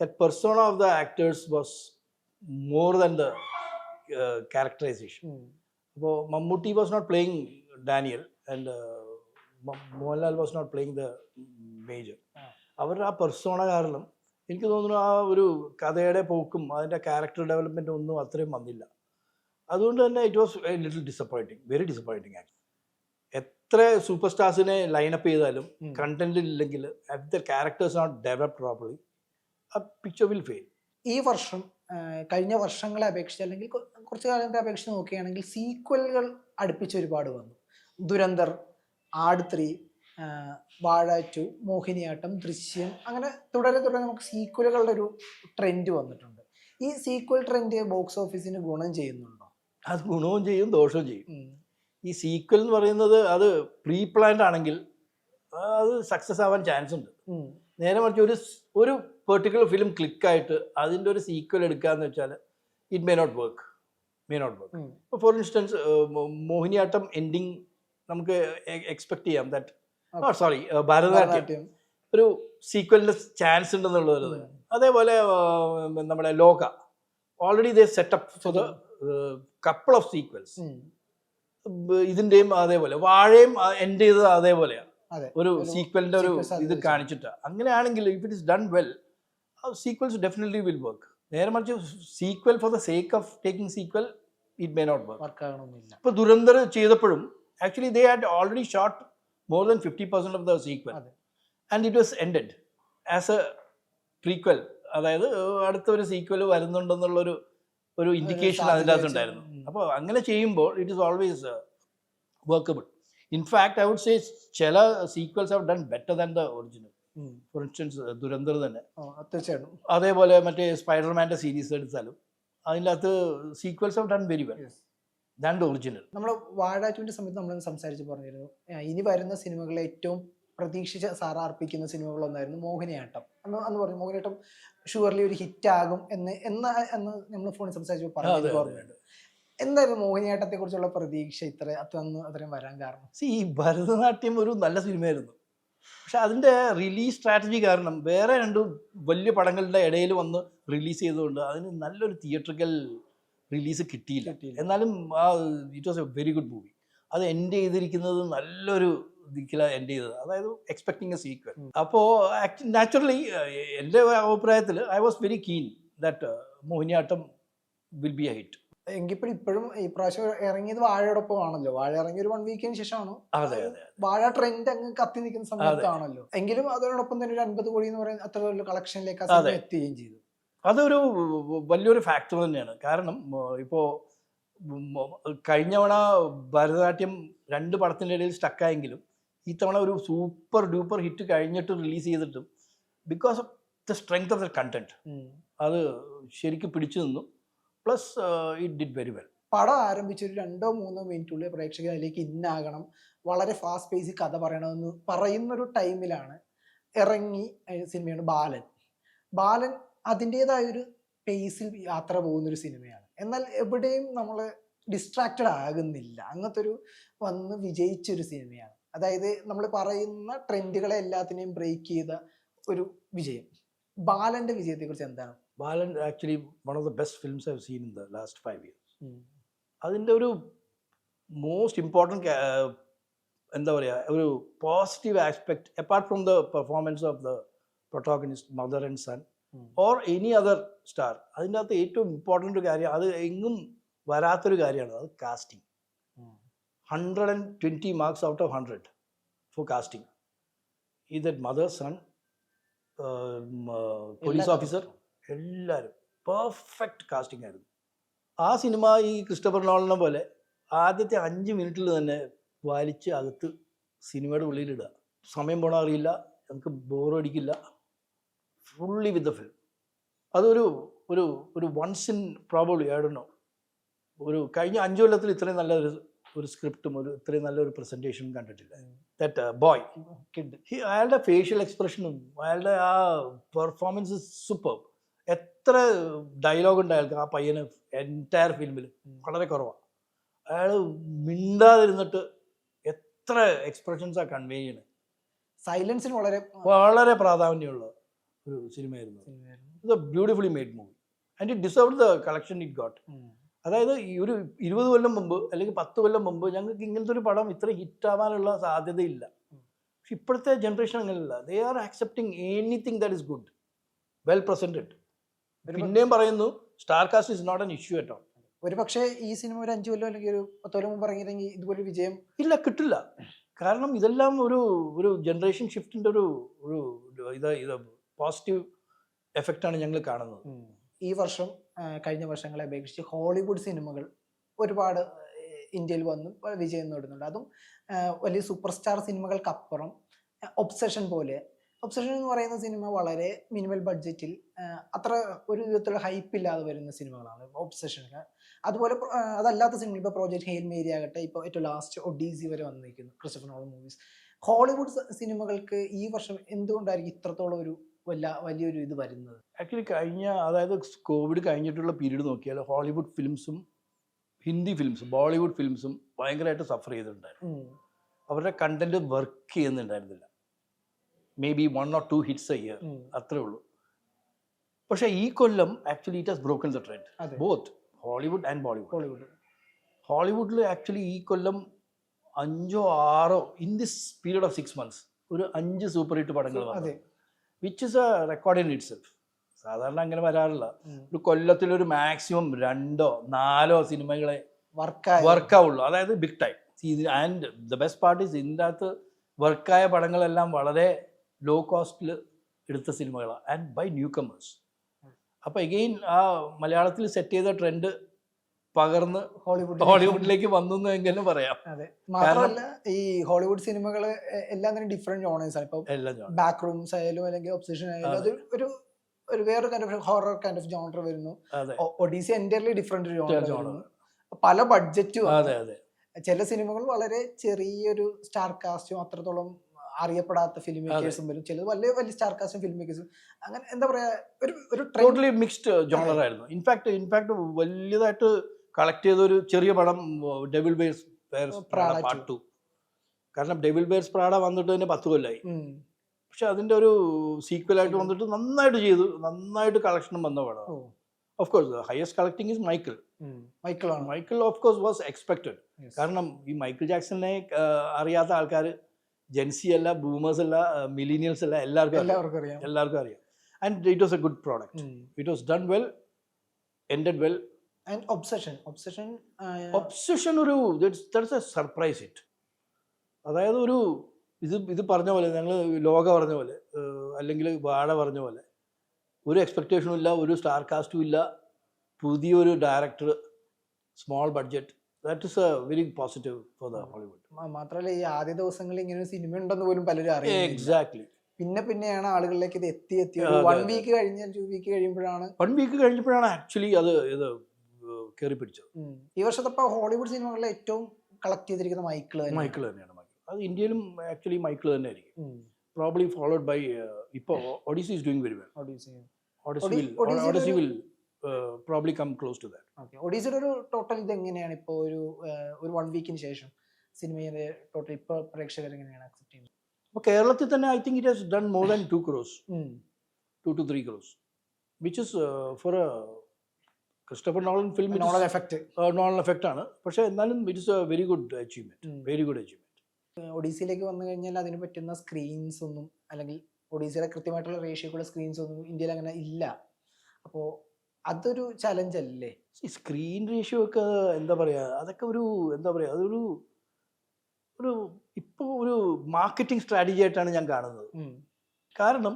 that persona of the actors was more than the characterisation. അപ്പോൾ Mammootty was not playing Daniel and Mohanlal was not playing the major. അവരുടെ ആ persona കാരണം എനിക്ക് തോന്നുന്നു ആ ഒരു കഥയുടെ പോക്കും അതിൻ്റെ ക്യാരക്ടർ ഡെവലപ്മെൻറ്റും ഒന്നും അത്രയും വന്നില്ല. അതുകൊണ്ട് തന്നെ it was a little disappointing, very disappointing actually. എത്ര സൂപ്പർ സ്റ്റാർസിനെ ലൈനപ്പ് ചെയ്താലും കണ്ടന്റ് ഇല്ലെങ്കിൽ at the characters not developed properly, ആ പിക്ചർ വിൽ ഫെയിൽ. ഈ വർഷം കഴിഞ്ഞ വർഷങ്ങളെ അപേക്ഷിച്ച് അല്ലെങ്കിൽ കുറച്ച് കാലത്തെ അപേക്ഷിച്ച് നോക്കുകയാണെങ്കിൽ സീക്വലുകൾ അടുപ്പിച്ച് ഒരുപാട് വന്നു. ദുരന്തർ, ആട് 3, വാഴ 2, മോഹിനിയാട്ടം, ദൃശ്യം, അങ്ങനെ തുടരെ നമുക്ക് സീക്വലുകളുടെ ഒരു ട്രെൻഡ് വന്നിട്ടുണ്ട്. ഈ സീക്വൽ ട്രെൻഡ് ബോക്സ് ഓഫീസിന് ഗുണം ചെയ്യുന്നുണ്ടോ? അത് ഗുണവും ചെയ്യും ദോഷവും ചെയ്യും. ഈ സീക്വൽ എന്ന് പറയുന്നത് അത് പ്രീ പ്ലാൻഡ് ആണെങ്കിൽ അത് സക്സസ് ആവാൻ ചാൻസ് ഉണ്ട്. നേരെ മറിച്ച് ഒരു പെർട്ടിക്കുലർ ഫിലിം ക്ലിക്കായിട്ട് അതിൻ്റെ ഒരു സീക്വൽ എടുക്കാന്ന് വെച്ചാൽ ഇറ്റ് മേ നോട്ട് വർക്ക്. ഇപ്പോൾ ഫോർ ഇൻസ്റ്റൻസ് മോഹിനിയാട്ടം എൻഡിങ് നമുക്ക് എക്സ്പെക്ട് ചെയ്യാം. ദാറ്റ് സോറി ഭരതനാട്യം ഒരു സീക്വലിൻ്റെ ചാൻസ് ഉണ്ടെന്നുള്ളത്. അതേപോലെ നമ്മുടെ ലോക already they setup for the couple of sequels. ഇതിൻ്റെയും അതേപോലെ വാഴയും എൻഡ് ചെയ്തത് അതേപോലെയാണ്, ഒരു സീക്വലിൻ്റെ ഒരു ഇത് കാണിച്ചിട്ടാണ്. അങ്ങനെയാണെങ്കിൽ if it is done well sequels definitely will work. നേരെ മറിച്ച് sequel for the sake of taking sequel it may not work. ഇപ്പോൾ ദുരന്തർ ചെയ്തപ്പോഴും actually they had already shot more than 50% of the sequel and it was ended as a prequel. അതായത് അടുത്തൊരു equal വരുന്നുണ്ടെന്നുള്ളൊരു indication അതിൻ്റെ അകത്തുണ്ടായിരുന്നു. അപ്പോൾ അങ്ങനെ ചെയ്യുമ്പോൾ it is always workable. In fact I would say ചില sequels have done better than the original. For instance Dhurandhar തന്നെ, തീർച്ചയായിട്ടും. അതേപോലെ മറ്റേ സ്പൈഡർമാൻ്റെ സീരീസ് എടുത്താലും അതിൻ്റെ അകത്ത് sequels of done very well than the original. നമ്മൾ വാഴ 2 സമയത്ത് നമ്മൾ സംസാരിച്ച് പറഞ്ഞിരുന്നു ഇനി വരുന്ന സിനിമകളിൽ ഏറ്റവും പ്രതീക്ഷിച്ച സാർ അർപ്പിക്കുന്ന സിനിമകളൊന്നായിരുന്നു മോഹിനിയാട്ടം. അന്ന് പറഞ്ഞു മോഹിനിയാട്ടം ഷുവർലി ഒരു ഹിറ്റ് ആകും എന്ന് നമ്മൾ ഫോണിൽ സംസാരിച്ചപ്പോൾ പറഞ്ഞു ഓർമ്മയുണ്ട്. എന്തായിരുന്നു മോഹിനിയാട്ടത്തെ കുറിച്ചുള്ള പ്രതീക്ഷ അത്രയും വരാൻ കാരണം? ഈ ഭരതനാട്യം ഒരു നല്ല സിനിമയായിരുന്നു, പക്ഷെ അതിൻ്റെ റിലീസ് സ്ട്രാറ്റജി കാരണം വേറെ 2 വലിയ പടങ്ങളുടെ ഇടയിൽ വന്ന് റിലീസ് ചെയ്തുകൊണ്ട് അതിന് നല്ലൊരു തിയേറ്ററിക്കൽ റിലീസ് കിട്ടിയില്ല. എന്നാലും it was a very good movie. അത് എൻഡ് ചെയ്തിരിക്കുന്നത് നല്ലൊരു ദിക്കിലാണ് എൻഡ് ചെയ്തത്, അതായത് എക്സ്പെക്ടിങ് എ സീക്വൽ. അപ്പോൾ നാച്ചുറലി എൻ്റെ അഭിപ്രായത്തിൽ I was very keen that Mohiniyattam will be a hit. എങ്കിൽ ഇപ്പോഴും ഈ പ്രാവശ്യം ഇറങ്ങിയത് വാഴയോടൊപ്പം ആണല്ലോ. വാഴ ഇറങ്ങിയ ഒരു 1 വീക്കിന് ശേഷമാണ് വാഴ ട്രെൻഡ് അങ്ങ് കത്തി നിൽക്കുന്ന സമയത്താണല്ലോ. എങ്കിലും അതോടൊപ്പം തന്നെ ഒരു 50 കോടി എന്ന് പറയുന്ന അത്ര വലിയ കളക്ഷനിലേക്ക് എത്തുകയും ചെയ്തു. അതൊരു വലിയൊരു ഫാക്ടർ തന്നെയാണ്. കാരണം ഇപ്പോൾ കഴിഞ്ഞ തവണ ഭരതനാട്യം 2 പടത്തിൻ്റെ ഇടയിൽ സ്റ്റക്കായെങ്കിലും ഇത്തവണ ഒരു സൂപ്പർ ഡൂപ്പർ ഹിറ്റ് കഴിഞ്ഞിട്ട് റിലീസ് ചെയ്തിട്ടും because of the strength of the content അത് ശരിക്കും പിടിച്ചു നിന്നു. Plus it did very well. പടം ആരംഭിച്ച് ഒരു 2-3 മിനിറ്റുള്ളിൽ പ്രേക്ഷകർ അതിലേക്ക് ഇന്നാകണം, വളരെ ഫാസ്റ്റ് പേസിൽ കഥ പറയണമെന്ന് പറയുന്നൊരു ടൈമിലാണ് ഇറങ്ങി സിനിമയാണ് ബാലൻ. അതിൻ്റെതായൊരു പേസിൽ യാത്ര പോകുന്നൊരു സിനിമയാണ്. എന്നാൽ എവിടെയും നമ്മൾ ഡിസ്ട്രാക്റ്റഡ് ആകുന്നില്ല. അങ്ങനത്തെ ഒരു വന്ന് വിജയിച്ചൊരു സിനിമയാണ്. അതായത് നമ്മൾ പറയുന്ന ട്രെൻഡുകളെ എല്ലാത്തിനെയും ബ്രേക്ക് ചെയ്ത ഒരു വിജയം. ബാലൻ്റെ വിജയത്തെക്കുറിച്ച് എന്താണ്? Balan actually one of the best films I have seen in the last 5 years. അതിൻ്റെ ഒരു മോസ്റ്റ് ഇമ്പോർട്ടൻറ്റ് എന്താ പറയുക, ഒരു positive aspect apart from the performance of the protagonist mother and son or any other star, അതിൻ്റെ അകത്ത് ഏറ്റവും important ഒരു കാര്യം, അത് എങ്ങും വരാത്തൊരു കാര്യമാണ്, അത് casting. 120 marks out of 100 for casting. Either mother, son, police officer, എല്ലാവരും പെർഫെക്റ്റ് കാസ്റ്റിംഗ് ആയിരുന്നു. ആ സിനിമ ഈ ക്രിസ്റ്റഫർ നോളനെ പോലെ ആദ്യത്തെ 5 മിനിറ്റിൽ തന്നെ വലിച്ച് അകത്ത് സിനിമയുടെ ഉള്ളിലിടുക. സമയം പോണ അറിയില്ല, നമുക്ക് ബോറടിക്കില്ല, ഫുള്ളി വിത്ത് ദ ഫിലിം. അതൊരു ഒരു ഒരു once in probably I don't know, ഒരു കഴിഞ്ഞ 5 കൊല്ലത്തിൽ ഇത്രയും നല്ലൊരു സ്ക്രിപ്റ്റും ഇത്രയും നല്ലൊരു പ്രസൻറ്റേഷനും കണ്ടിട്ടില്ല. ദാറ്റ് ബോയ് കിഡ്, അയാളുടെ ഫേഷ്യൽ എക്സ്പ്രഷനും അയാളുടെ ആ പെർഫോമൻസ് സൂപ്പർ. എത്ര ഡയലോഗ് ഉണ്ട് അയാൾക്ക്, ആ പയ്യന് എൻറ്റയർ ഫിലിമിൽ വളരെ കുറവാണ്. അയാൾ മിണ്ടാതിരുന്നിട്ട് എത്ര എക്സ്പ്രഷൻസാണ് കൺവേ ചെയ്യണത്. സൈലൻസിന് വളരെ പ്രാധാന്യമുള്ള ഒരു സിനിമയായിരുന്നു. It's A beautifully made movie and it deserved the collection it got. അതായത് ഈ ഒരു 20 കൊല്ലം മുമ്പ് അല്ലെങ്കിൽ 10 കൊല്ലം മുമ്പ് ഞങ്ങൾക്ക് ഇങ്ങനത്തെ ഒരു പടം ഇത്ര ഹിറ്റാവാനുള്ള സാധ്യതയില്ല. പക്ഷെ ഇപ്പോഴത്തെ ജനറേഷൻ അങ്ങനെയല്ല. They are accepting anything that is good, well presented. പിന്നെയും പറയുന്നു, star cast is not an issue at all. ഒരു പക്ഷേ ഈ സിനിമ ഒരു 5 കൊല്ലം അല്ലെങ്കിൽ ഒരു 10 കൊല്ലം മുമ്പ് ഇറങ്ങിയിരുന്നെങ്കിൽ ഇതുപോലെ വിജയം ഇല്ല, കിട്ടില്ല. കാരണം ഇതെല്ലാം ഒരു ജനറേഷൻ ഷിഫ്റ്റിൻ്റെ ഒരു ഇത് പോസിറ്റീവ് എഫക്റ്റാണ് ഞങ്ങൾ കാണുന്നത്. ഈ വർഷം കഴിഞ്ഞ വർഷങ്ങളെ അപേക്ഷിച്ച് ഹോളിവുഡ് സിനിമകൾ ഒരുപാട് ഇന്ത്യയിൽ വന്ന് വിജയം നേടുന്നുണ്ട്. അതും വലിയ സൂപ്പർ സ്റ്റാർ സിനിമകൾക്കപ്പുറം ഒബ്സഷൻ എന്ന് പറയുന്ന സിനിമ വളരെ മിനിമൽ ബഡ്ജറ്റിൽ അത്ര ഒരു വിധത്തിലുള്ള ഹൈപ്പ് ഇല്ലാതെ വരുന്ന സിനിമകളാണ് ഒബ്സഷൻ. അതുപോലെ അതല്ലാത്ത സിനിമ ഇപ്പോൾ പ്രോജക്റ്റ് ഹെയിൽ മേരി ആകട്ടെ, ഇപ്പോൾ ഏറ്റവും ലാസ്റ്റ് ഒഡീസി വരെ വന്നിരിക്കുന്നു ക്രിസ്റ്റഫർ നോളൻ മൂവീസ്. ഹോളിവുഡ് സിനിമകൾക്ക് ഈ വർഷം എന്തുകൊണ്ടായിരിക്കും ഇത്രത്തോളം ഒരു വലിയൊരു ഇത് വരുന്നത്? ആക്ച്വലി അതായത് കോവിഡ് കഴിഞ്ഞിട്ടുള്ള പീരീഡ് നോക്കിയാൽ ഹോളിവുഡ് ഫിലിംസും ഹിന്ദി ഫിലിംസും ബോളിവുഡ് ഫിലിംസും ഭയങ്കരമായിട്ട് സഫർ ചെയ്തിട്ടുണ്ടായിരുന്നു. അവരുടെ കണ്ടന്റ് വർക്ക് ചെയ്യുന്നുണ്ടായിരുന്നില്ല. May be 1 or 2 hits a year, അത്രേ ഉള്ളൂ. പക്ഷേ ഈ കൊല്ലം actually it has broken the trend, both Hollywood and Bollywood. ഹോളിവുഡിൽ ആക്ച്വലി ഈ കൊല്ലം 5 or 6 in this period of 6 months ഒരു 5 സൂപ്പർ ഹിറ്റ് പടങ്ങൾ വന്നു, which is a record in itself. സാധാരണ അങ്ങനെ വരാറില്ല. ഒരു കൊല്ലത്തിലൊരു മാക്സിമം 2 or 4 സിനിമകളെ വർക്കാവുള്ളൂ, അതായത് big time. And the best part is ഇതിൻ്റെ അകത്ത് വർക്കായ പടങ്ങളെല്ലാം വളരെ ലോ കോസ്റ്റിൽ എടുത്ത സിനിമകളാണ് ആൻഡ് ബൈ ന്യൂ കമേഴ്സ്. അപ്പോൾ എഗെയിൻ ആ മലയാളത്തിൽ സെറ്റ് ചെയ്ത ട്രെൻഡ് പകർന്ന് ഹോളിവുഡിലേക്ക് വന്നു എന്ന് എങ്കിലും പറയാം. അതെ, മാത്രമല്ല ഈ ഹോളിവുഡ് സിനിമകൾ എല്ലാം തന്നെ ഡിഫറെന്റ് ജോണേഴ്സ് ആണ്. ഇപ്പൊ എല്ലാം ബാക്ക് റൂംസ് ആയാലും അല്ലെങ്കിൽ ഒബ്സഷൻ ആയാലും അത് ഒരു വേറെ kind of horror kind of genre വരുന്നു. ഒഡീസി എൻ്റയർലി ഡിഫറെന്റ് ജോണർ വരുന്നു, പല ബഡ്ജറ്റും. ചില സിനിമകൾ വളരെ ചെറിയൊരു സ്റ്റാർ കാസ്റ്റും അത്രത്തോളം അറിയപ്പെടാത്ത ഫിലിം മേക്കേഴ്സും വരും, ചിലത് വലിയ വലിയ സ്റ്റാർ കാസ്റ്റും ഫിലിം മേക്കേഴ്സും, അങ്ങനെ എന്താ പറയാ ഒരു ടോട്ടലി മിക്സ്ഡ് ജോണർ ആയിരുന്നു. ഇൻഫാക്ട് വലിയതായിട്ട് കളക്ട് ചെയ്ത ഒരു ചെറിയ പടം ഡെവിൾ വെയർസ് പ്രാഡ പാർട്ട് 2. കാരണം ഡെവിൾ വെയർസ് പ്രാഡ വന്നിട്ട് തന്നെ 10 കൊല്ലമായി. പക്ഷെ അതിന്റെ ഒരു സീക്വലായിട്ട് വന്നിട്ട് നന്നായിട്ട് ചെയ്തു, നന്നായിട്ട് കളക്ഷനും വന്ന പടം. Of course highest collecting is Michael of course was expected. കാരണം ഈ മൈക്കിൾ ജാക്സനെ അറിയാത്ത ആൾക്കാർ ജെൻസി അല്ല, ബൂമേഴ്സ് അല്ല, മിലീനിയൽസ് അല്ല, എല്ലാവർക്കും അറിയാം. And it was A good product. It was done well, ended well. And obsession ഒരു ദാറ്റ്സ് എ സർപ്രൈസ് ഹിറ്റ്. അതായത് ഒരു ഇത് പറഞ്ഞ പോലെ, ഞങ്ങൾ ലോക പറഞ്ഞ പോലെ അല്ലെങ്കിൽ വാഴ പറഞ്ഞ പോലെ, ഒരു എക്സ്പെക്റ്റേഷനും ഇല്ല, ഒരു സ്റ്റാർ കാസ്റ്റും ഇല്ല, പുതിയൊരു director, small budget. That is A very positive for the Hollywood. മാത്രമല്ല ഈ ആദ്യ ദിവസങ്ങളിൽ ഇങ്ങനെ ഒരു സിനിമ ഉണ്ടെന്ന് പോലും പലരും അറിയാം. എക്സാക്ട്ലി. പിന്നെയാണ് ആളുകളിലേക്ക് ഇത് എത്തി 1 വീക്ക് കഴിഞ്ഞാൽ 2 വീക്ക് കഴിഞ്ഞപ്പോഴാണ് ആക്ച്വലി ഇത് കയറി പിടിച്ചത്. ഈ വർഷത്തെ ഹോളിവുഡ് സിനിമകളിലെ ഏറ്റവും കളക്ട് ചെയ്തിരിക്കുന്ന മൈക്കിൾ തന്നെയാണ്. അത് ഇന്ത്യയിലും ആക്ച്വലി മൈക്കിൾ തന്നെ ആയിരിക്കും. പ്രോബ്ലി ഫോളോഡ് ബൈ ഇപ്പോൾ Odyssey is doing very well. Odyssey will probably come close to that. Okay. ഒഡീസിയുടെ ഒരു ടോട്ടൽ ഇത് എങ്ങനെയാണ് ഇപ്പോൾ ഒരു 1 വീക്കിന് ശേഷം സിനിമയുടെ ടോട്ടൽ ഇപ്പോൾ പ്രേക്ഷകർ എങ്ങനെയാണ് അക്സെപ്റ്റ് ചെയ്യുന്നത്? അപ്പോൾ കേരളത്തിൽ തന്നെ I think it has done more than 2 crores, 2 to 3 crores, which is for a Christopher Nolan film Nolan effect ആണ്. പക്ഷേ എന്നാലും it is a very good achievement. ഒഡീസിയിലേക്ക് വന്നു കഴിഞ്ഞാൽ അതിന് പറ്റുന്ന സ്ക്രീൻസ് ഒന്നും, അല്ലെങ്കിൽ ഒഡീസിയുടെ കൃത്യമായിട്ടുള്ള റേഷ്യോക്കുള്ള സ്ക്രീൻസ് ഒന്നും ഇന്ത്യയിൽ അങ്ങനെ ഇല്ല. അപ്പോൾ അതൊരു ചലഞ്ച് അല്ലേ? സ്ക്രീൻ റേഷ്യോ ഒക്കെ എന്താ പറയുക, അതൊക്കെ അതൊരു ഇപ്പോൾ ഒരു മാർക്കറ്റിംഗ് സ്ട്രാറ്റജി ആയിട്ടാണ് ഞാൻ കാണുന്നത്. കാരണം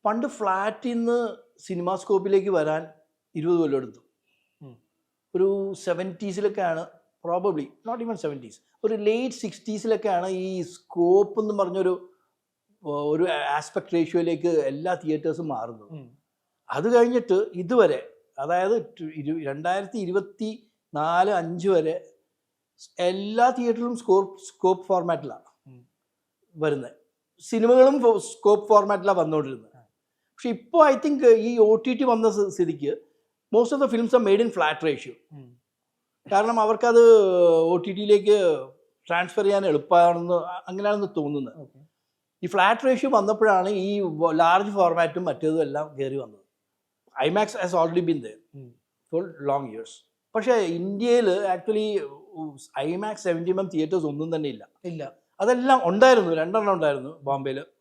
പണ്ട് ഫ്ലാറ്റിൽ നിന്ന് സിനിമാസ്കോപ്പിലേക്ക് വരാൻ 20 കൊല്ലം എടുത്തു. ഒരു 70s probably not even 70s, ഒരു ലേറ്റ് 60s ഈ സ്കോപ്പ് എന്ന് പറഞ്ഞൊരു ആസ്പെക്ട് റേഷ്യോയിലേക്ക് എല്ലാ തിയേറ്റേഴ്സും മാറുന്നത്. അത് കഴിഞ്ഞിട്ട് ഇതുവരെ, അതായത് 2024-5 വരെ എല്ലാ തിയേറ്ററിലും സ്കോപ്പ് ഫോർമാറ്റിലാണ് വരുന്നത്. സിനിമകളും സ്കോപ്പ് ഫോർമാറ്റിലാണ് വന്നുകൊണ്ടിരുന്നത്. പക്ഷെ ഇപ്പോൾ ഐ തിങ്ക് ഈ OTT വന്ന സ്ഥിതിക്ക് most of the films are made in flat ratio. കാരണം അവർക്കത് OTTയിലേക്ക് ട്രാൻസ്ഫർ ചെയ്യാൻ അങ്ങനെയാണെന്ന് തോന്നുന്നത്. ഈ ഫ്ലാറ്റ് റേഷ്യോ വന്നപ്പോഴാണ് ഈ ലാർജ് ഫോർമാറ്റും മറ്റേതും എല്ലാം കയറി വന്നത്. IMAX has already been there for long years. പക്ഷേ ഇന്ത്യയിൽ ആക്ച്വലി IMAX 70mm തിയേറ്റേഴ്സ് ഒന്നും തന്നെ ഇല്ല. അതെല്ലാം ഉണ്ടായിരുന്നു, 2 ഉണ്ടായിരുന്നു.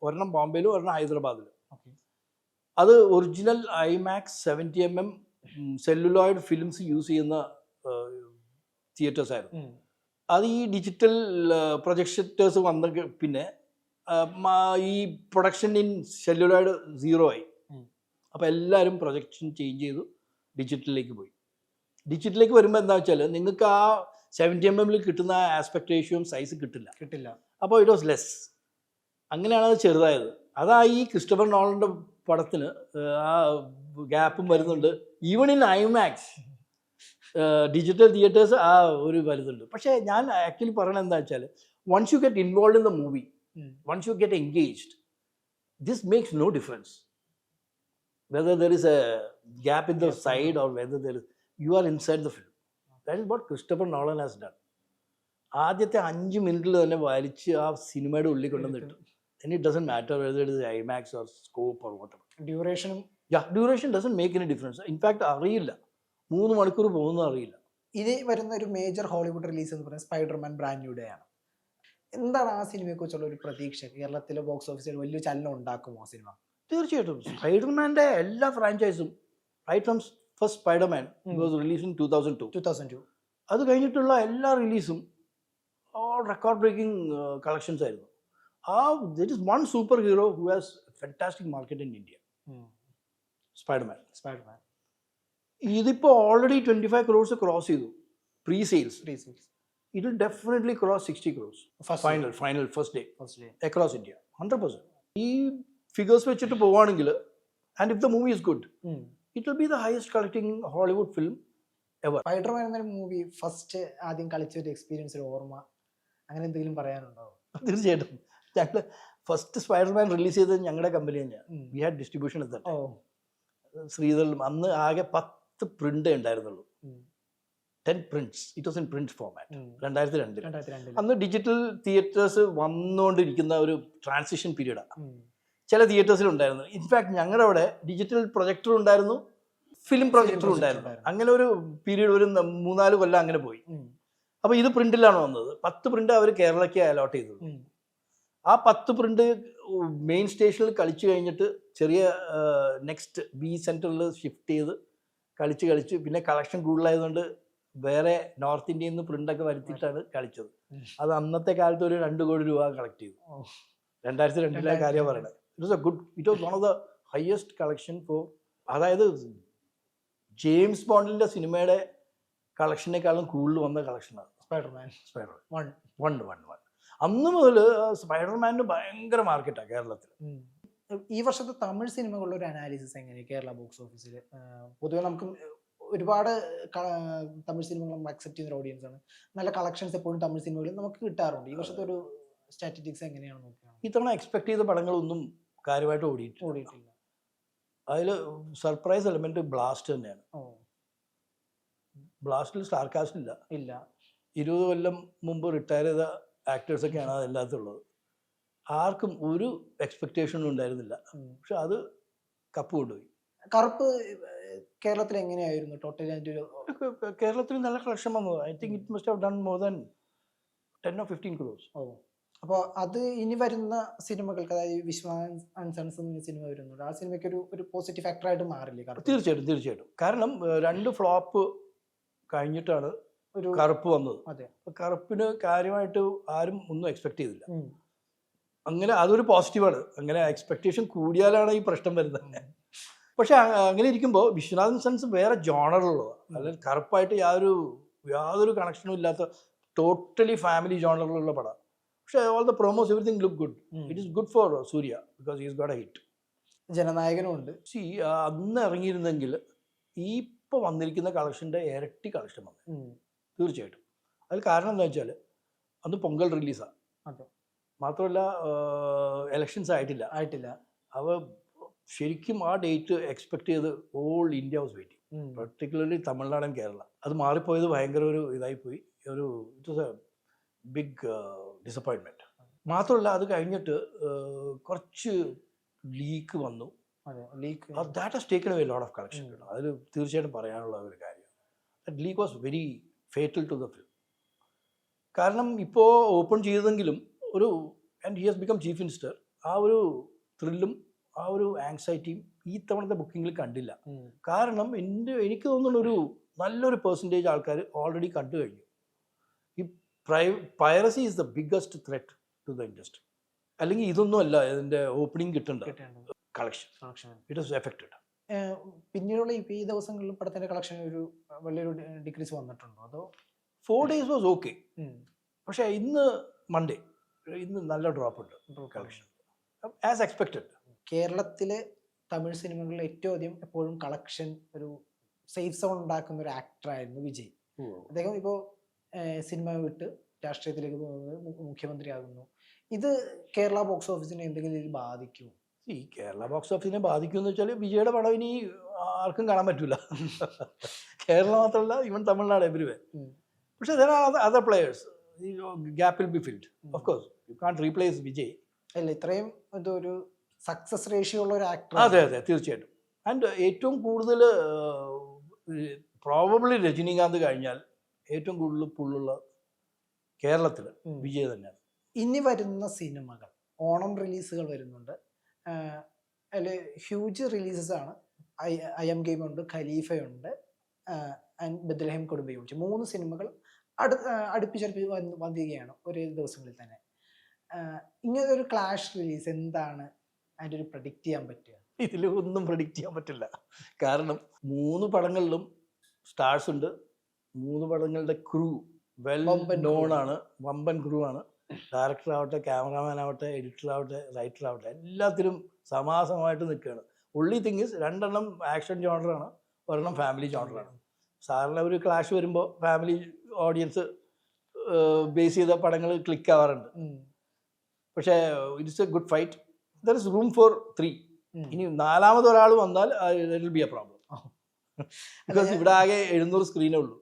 ഒരെണ്ണം ബോംബെയിലും ഒരെണ്ണം ഹൈദരാബാദിലും. അത് original IMAX 70mm celluloid films use ചെയ്യുന്ന തിയേറ്റേഴ്സ് ആയിരുന്നു. അത് ഈ ഡിജിറ്റൽ പ്രൊജക്ടേഴ്സ് വന്ന പിന്നെ ഈ പ്രൊഡക്ഷൻ ഇൻ സെല്ലുലോയിഡ് 0 ആയി. അപ്പോൾ എല്ലാവരും പ്രൊജക്ഷൻ ചേഞ്ച് ചെയ്തു, ഡിജിറ്റലിലേക്ക് പോയി. ഡിജിറ്റലിലേക്ക് വരുമ്പോൾ എന്താ വെച്ചാൽ നിങ്ങൾക്ക് ആ 70mm കിട്ടുന്ന ആസ്പെക്ട് റേഷ്യോയും സൈസ് കിട്ടില്ല. അപ്പോൾ ഇറ്റ് വാസ് ലെസ്. അങ്ങനെയാണ് അത് ചെറുതായത്. അതാ ഈ ക്രിസ്റ്റഫർ നോളൻ്റെ പടത്തിന് ആ ഗ്യാപ്പും വരുന്നുണ്ട്. Even in IMAX digital theatres ആ ഒരു വരുന്നുണ്ട്. പക്ഷേ ഞാൻ ആക്ച്വലി പറയണത് എന്താ വെച്ചാൽ, once you get involve in the movie, once you get engaged, this makes no difference whether there is a gap in the side or whether you are inside the film. That is what Christopher Nolan has done. ആദ്യത്തെ 5 മിനിറ്റിൽ തന്നെ വലിച്ച് ആ സിനിമയുടെ ഉള്ളിൽ കൊണ്ടുവന്നിട്ട്, then it doesn't matter whether it is IMAX or scope or whatever. Duration doesn't make any difference. In fact അറിയില്ല, 3 മണിക്കൂർ പോകുന്നത് അറിയില്ല. ഇനി വരുന്ന ഒരു മേജർ ഹോളിവുഡ് റിലീസ് എന്ന് പറയുന്നത് സ്പൈഡർമാൻ ബ്രാൻഡ് ന്യൂ ഡേ ആണ്. എന്താണ് ആ സിനിമയെക്കുറിച്ചുള്ള ഒരു പ്രതീക്ഷ? കേരളത്തിലെ ബോക്സ് ഓഫീസിൽ വലിയ ചലനം ഉണ്ടാക്കുമോ ആ സിനിമ? തീർച്ചയായിട്ടും. സ്പൈഡർമാൻ്റെ എല്ലാ ഫ്രാഞ്ചൈസും right from first Spiderman was release in 2002. അത് കഴിഞ്ഞിട്ടുള്ള എല്ലാ റിലീസും റെക്കോർഡ് ബ്രേക്കിംഗ് കളക്ഷൻസ് ആയിരുന്നു. there is one superhero who has a fantastic market in India. Spider-Man. ഇതിപ്പോൾ ഓൾറെഡി 25 crores ക്രോസ് ചെയ്തു pre sales. It will definitely cross 60 crores. First day across India, 100%. ഈ figures വെച്ചിട്ട് പോവുകയാണെങ്കിൽ, and if the movie is good, it will B the highest collecting Hollywood film ever. Spiderman എന്നൊരു movie first ആദ്യം കളിച്ച ഒരു experience, ഒരു ഓർമ്മ, അങ്ങനെ എന്തെങ്കിലും പറയാനുണ്ടോ? തീർച്ചയായിട്ടും. ഞങ്ങൾ ഫസ്റ്റ് സ്പൈഡർമാൻ റിലീസ് ചെയ്തത് ഞങ്ങളുടെ കമ്പനി തന്നെയാണ്. വി ഹാഡ് ഡിസ്ട്രിബ്യൂഷൻ എത്താൻ. ശ്രീധറിലും അന്ന് ആകെ 10 പ്രിന്റ് ഉണ്ടായിരുന്നുള്ളൂ. 10 prints. It was in print format. 2002. അന്ന് ഡിജിറ്റൽ തിയേറ്റേഴ്സ് വന്നുകൊണ്ടിരിക്കുന്ന ഒരു ട്രാൻസിഷൻ പീരീഡാണ്. ചില തിയേറ്റേഴ്സിൽ ഉണ്ടായിരുന്നു. ഇൻഫാക്ട് ഞങ്ങളുടെ അവിടെ ഡിജിറ്റൽ പ്രൊജക്ടർ ഉണ്ടായിരുന്നു, ഫിലിം പ്രൊജക്ടർ ഉണ്ടായിരുന്നു. അങ്ങനെ ഒരു പീരീഡ് ഒരു 3-4 കൊല്ലം അങ്ങനെ പോയി. അപ്പോൾ ഇത് പ്രിന്റിലാണ് വന്നത്. 10 പ്രിന്റ് അവർ കേരളയ്ക്ക് അലോട്ട് ചെയ്തത്. ആ 10 പ്രിന്റ് മെയിൻ സ്റ്റേഷനിൽ കളിച്ചു കഴിഞ്ഞിട്ട് ചെറിയ നെക്സ്റ്റ് ബി സെൻറ്ററിൽ ഷിഫ്റ്റ് ചെയ്ത് കളിച്ച് പിന്നെ കളക്ഷൻ കൂടുതലായതുകൊണ്ട് വേറെ നോർത്ത് ഇന്ത്യയിൽ നിന്ന് പ്രിൻ്റൊക്കെ വരുത്തിയിട്ടാണ് കളിച്ചത്. അത് അന്നത്തെ കാലത്ത് ഒരു 2 കോടി രൂപ കളക്ട് ചെയ്തു. 2002 കാര്യം പറയണത്. It was one of the highest collection for, അതായത് ജെയിംസ് ബോണ്ടിൻ്റെ സിനിമയുടെ കളക്ഷനേക്കാളും കൂടുതൽ വന്ന കളക്ഷനാണ് സ്പൈഡർമാൻ 1. അന്ന് മുതൽ സ്പൈഡർമാനിന് ഭയങ്കര മാർക്കറ്റാണ് കേരളത്തിൽ. ഈ വർഷത്തെ തമിഴ് സിനിമകളുടെ ഒരു അനാലിസിസ് എങ്ങനെയാണ് കേരള ബോക്സ് ഓഫീസിൽ? പൊതുവെ നമുക്ക് ഒരുപാട് തമിഴ് സിനിമകൾ നമ്മൾ അക്സെപ്റ്റ് ചെയ്യുന്ന ഓഡിയൻസ് ആണ്. നല്ല കളക്ഷൻസ് എപ്പോഴും തമിഴ് സിനിമകളിൽ നമുക്ക് കിട്ടാറുണ്ട്. ഈ വർഷത്തെ ഒരു സ്റ്റാറ്റിസ്റ്റിക്സ് എങ്ങനെയാണ് നോക്കുക? ഇത്തവണ എക്സ്പെക്ട് ചെയ്ത പടങ്ങളൊന്നും കാര്യമായിട്ട് ഓടിയിട്ടില്ല. അതിൽ സർപ്രൈസ് എലമെന്റ് ബ്ലാസ്റ്റ് തന്നെയാണ്. ബ്ലാസ്റ്റിൽ സ്റ്റാർ കാസ്റ്റ് ഇല്ല. 20 കൊല്ലം മുമ്പ് റിട്ടയർ ചെയ്ത ആക്ടേഴ്സൊക്കെയാണ് അതിനകത്തുള്ളത്. ആർക്കും ഒരു എക്സ്പെക്റ്റേഷനും ഉണ്ടായിരുന്നില്ല. പക്ഷെ അത് കപ്പ് കൊണ്ടുപോയി. കറുപ്പ് കേരളത്തിൽ എങ്ങനെയായിരുന്നു ടോട്ടലി? കേരളത്തിൽ നല്ല കളക്ഷൻ വന്നത്. I think it must have done more than 10 or 15 crores. അപ്പോൾ അത് ഇനി വരുന്ന സിനിമകൾക്ക്, അതായത് വിശ്വാസ് ആൻഡ് സൺസ് എന്ന സിനിമ വരുന്നുണ്ട്, ആ സിനിമയ്ക്ക് ഒരു പോസിറ്റീവ് ഫാക്ടറായിട്ട് മാറില്ലേ? തീർച്ചയായിട്ടും. കാരണം 2 ഫ്ലോപ്പ് കഴിഞ്ഞിട്ടാണ് ഒരു കറുപ്പ് വന്നത്. അതെ. കറുപ്പിന് കാര്യമായിട്ട് ആരും ഒന്നും എക്സ്പെക്ട് ചെയ്തില്ല. അങ്ങനെ അതൊരു പോസിറ്റീവാണ്. അങ്ങനെ എക്സ്പെക്ടേഷൻ കൂടിയാലാണ് ഈ പ്രശ്നം വരുന്നത്. പക്ഷെ അങ്ങനെ ഇരിക്കുമ്പോൾ വിശ്വനാഥൻ സൺസ് വേറെ ജോണറിലുള്ളതാണ്. അല്ലെങ്കിൽ കറുപ്പായിട്ട് യാതൊരു കണക്ഷനും ഇല്ലാത്ത ടോട്ടലി ഫാമിലി ജോണറിലുള്ള പടം. പക്ഷെ all the promos everything look good. It is good for Suriya because he is got a hit. ജനനായകനും ഉണ്ട്. അന്ന് ഇറങ്ങിയിരുന്നെങ്കിൽ ഈ ഇപ്പോൾ വന്നിരിക്കുന്ന കളക്ഷൻ്റെ ഇരട്ടി കളക്ഷൻ വന്നു. തീർച്ചയായിട്ടും. അതിൽ കാരണം എന്താ വെച്ചാൽ അന്ന് പൊങ്കൽ റിലീസാണ്. മാത്രമല്ല എലക്ഷൻസ് ആയിട്ടില്ല. അവ ശരിക്കും ആ ഡേറ്റ് എക്സ്പെക്ട് ചെയ്ത് all India was waiting, particularly Tamil Nadu and Kerala. അത് മാറിപ്പോയത് ഭയങ്കര ഒരു ഇതായിപ്പോയി. It was a big disappointment. മാത്രമല്ല അത് കഴിഞ്ഞിട്ട് കുറച്ച് ലീക്ക് വന്നു. That has taken away lot of collection. അതിൽ തീർച്ചയായിട്ടും പറയാനുള്ള ഒരു കാര്യം, that leak was very fatal to the film. കാരണം ഇപ്പോൾ ഓപ്പൺ ചെയ്തെങ്കിലും and he has become chief minister, ആ ഒരു ത്രില്ലും ആ ഒരു ആങ്സൈറ്റിയും ഈ തവണത്തെ ബുക്കിങ്ങിൽ കണ്ടില്ല. കാരണം എനിക്ക് തോന്നുന്ന നല്ലൊരു പെർസെൻറ്റേജ് ആൾക്കാർ ഓൾറെഡി കണ്ടു കഴിഞ്ഞു. ഈ piracy is the biggest threat to the industry. അല്ലെങ്കിൽ ഇതൊന്നും അല്ല ഇതിൻ്റെ ഓപ്പണിംഗ് കിട്ടേണ്ട കളക്ഷൻ. It is affected. പിന്നീടുള്ള ഈ ദിവസങ്ങളിൽ പടത്തിൻ്റെ കളക്ഷൻ വലിയൊരു ഡിക്രീസ് വന്നിട്ടുണ്ടോ? അതോ 4 days വാസ് ഓക്കെ. പക്ഷേ ഇന്ന് മൺഡേ നല്ല ഡ്രോപ്പ് ഉണ്ട് കളക്ഷൻ ആസ് എക്സ്പെക്റ്റഡ്. കേരളത്തിലെ തമിഴ് സിനിമകളിൽ ഏറ്റവും അധികം എപ്പോഴും കളക്ഷൻ ഒരു സേഫ് സോൺ ഉണ്ടാക്കുന്ന ഒരു ആക്ടറായിരുന്നു വിജയ്. അദ്ദേഹം ഇപ്പോൾ സിനിമ വിട്ട് രാഷ്ട്രീയത്തിലേക്ക് പോകുന്നത്, മുഖ്യമന്ത്രിയാകുന്നു. ഇത് കേരള ബോക്സ് ഓഫീസിനെ എന്തെങ്കിലും രീതിയിൽ ബാധിക്കുമോ? ഈ കേരള ബോക്സ് ഓഫീസിനെ ബാധിക്കുമെന്ന് വെച്ചാൽ വിജയുടെ പടം ഇനി ആർക്കും കാണാൻ പറ്റില്ല. കേരളം മാത്രമല്ല, ഈവൻ തമിഴ്നാട്, എവരിവെയർ. പക്ഷേ other players, gap will be filled. Of course you can't replace Vijay. അല്ല, ഇത്രയും ഒരു സക്സസ് റേഷ്യോ ഉള്ള ഒരു ആക്ടർ. അതെ, തീർച്ചയായിട്ടും. ആൻഡ് ഏറ്റവും കൂടുതൽ പ്രോബബ്ലി രജനീകാന്ത് കഴിഞ്ഞാൽ ഏറ്റവും കൂടുതൽ പുള്ളുള്ള കേരളത്തിൽ വിജയ് തന്നെയാണ്. ഇനി വരുന്ന സിനിമകൾ, ഓണം റിലീസുകൾ വരുന്നുണ്ട്. അതിൽ ഹ്യൂജ് റിലീസസ് ആണ്. ഐ എം ഗെയിം ഉണ്ട്, ഖലീഫയുണ്ട്, ആൻഡ് ബെത്ലഹേം കുടുംബയുണ്ട്. 3 സിനിമകൾ അടുപ്പിച്ചടുപ്പിച്ച് വന്നിരിക്കുകയാണ് ഒരേ ദിവസങ്ങളിൽ തന്നെ. ഇങ്ങനെ ഒരു ക്ലാഷ് റിലീസ് എന്താണ് അതിൻ്റെ ഒരു പ്രഡിക്റ്റ് ചെയ്യാൻ പറ്റുക? ഇതിൽ ഒന്നും പ്രെഡിക്റ്റ് ചെയ്യാൻ പറ്റില്ല. കാരണം 3 പടങ്ങളിലും സ്റ്റാർസ് ഉണ്ട്. 3 പടങ്ങളുടെ ക്രൂ വെൽ വമ്പൻ നോൺ crew. ആണ്, വമ്പൻ ക്രൂ ആണ്. ഡയറക്ടർ ആവട്ടെ, ക്യാമറാമാൻ ആവട്ടെ, എഡിറ്റർ ആവട്ടെ, റൈറ്റർ ആവട്ടെ, എല്ലാത്തിലും സമാസമായിട്ട് നിൽക്കുകയാണ്. ഉള്ളി തിങ് ഇസ് 2 ആക്ഷൻ ജോണറാണ്, 1 ഫാമിലി ജോണറാണ്. സാറിന് ഒരു ക്ലാഷ് വരുമ്പോൾ ഫാമിലി ഓഡിയൻസ് ബേസ് ചെയ്ത പടങ്ങൾ ക്ലിക്ക് ആവാറുണ്ട്. പക്ഷേ it's A good fight. There is room for 3. ഇനി 4ാമത് ഒരാൾ വന്നാൽ will be A problem. Because ഇവിടെ ആകെ 700 സ്ക്രീനേ ഉള്ളൂ.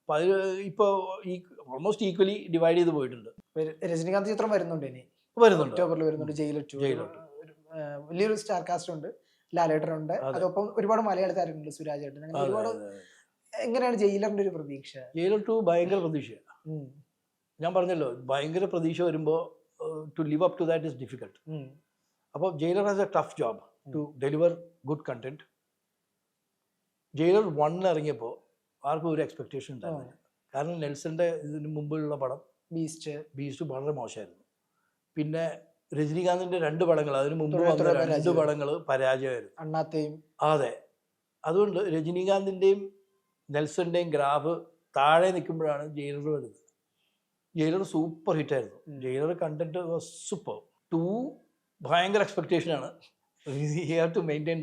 അപ്പം അതിൽ ഇപ്പോൾ ഈ ഓൾമോസ്റ്റ് ഈക്വലി ഡിവൈഡ് ചെയ്ത് പോയിട്ടുണ്ട്. രജനികാന്ത് ചിത്രം വരുന്നുണ്ട്, ഇനി വരുന്നുണ്ട്, ഒക്ടോബറിൽ വരുന്നുണ്ട്. ജയിലർ 2 വലിയൊരു സ്റ്റാർ കാസ്റ്റ് ഉണ്ട്. ലാലേട്ടനുണ്ട്, അതൊപ്പം ഒരുപാട് മലയാള താരങ്ങളുണ്ട്, സുരാജ് ഏട്ടൻ, അങ്ങനെ ഒരുപാട്. എങ്ങനെയാണ് ജയിലറിന്റെ ഒരു പ്രതീക്ഷ? ജയിലർ 2 ഭയങ്കര പ്രതീക്ഷയാണ്. ഞാൻ പറഞ്ഞല്ലോ, ഭയങ്കര പ്രതീക്ഷ വരുമ്പോൾ to live up to that is difficult. അപ്പോൾ Jailer has a tough job to deliver good content. Jailer 1 ഇറങ്ങിയപ്പോൾ ആർക്കും ഒരു എക്സ്പെക്ടേഷൻ ഉണ്ടായിരുന്നില്ല. കാരണം നെൽസന്റെ ഇതിന് മുമ്പുള്ള പടം ബീസ്റ്റ് വളരെ മോശമായിരുന്നു. പിന്നെ രജനീകാന്തിന്റെ 2 പടങ്ങൾ, അതിന് മുമ്പ് വന്ന 2 പടങ്ങൾ പരാജയമായിരുന്നു. അണ്ണാത്തെയും. അതെ, അതുകൊണ്ട് രജനീകാന്തിന്റെയും നെൽസന്റെയും ഗ്രാഫ് താഴെ നിൽക്കുമ്പോഴാണ് ജയിലർ വരുന്നത്. ജയിലർ സൂപ്പർ ഹിറ്റായിരുന്നു. Jailer content super. 2 ഭയങ്കര എക്സ്പെക്ടേഷനാണ്. ഹാവ് ടു മെയിൻറ്റെയിൻ